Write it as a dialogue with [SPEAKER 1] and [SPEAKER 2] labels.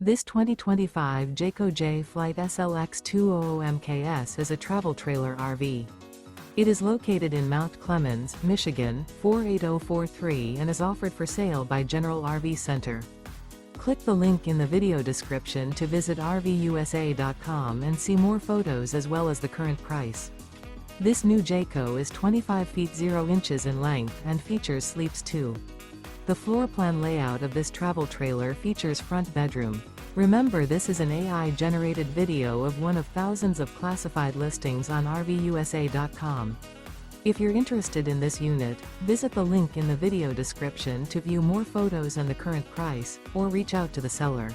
[SPEAKER 1] This 2025 Jayco Jay Flight SLX 200MKS is a travel trailer RV. It is located in Mount Clemens, Michigan, 48043 and is offered for sale by General RV Center. Click the link in the video description to visit RVUSA.com and see more photos as well as the current price. This new Jayco is 25 feet 0 inches in length and features sleeps 2. The floor plan layout of this travel trailer features front bedroom. Remember, this is an AI-generated video of one of thousands of classified listings on RVUSA.com. If you're interested in this unit, visit the link in the video description to view more photos and the current price, or reach out to the seller.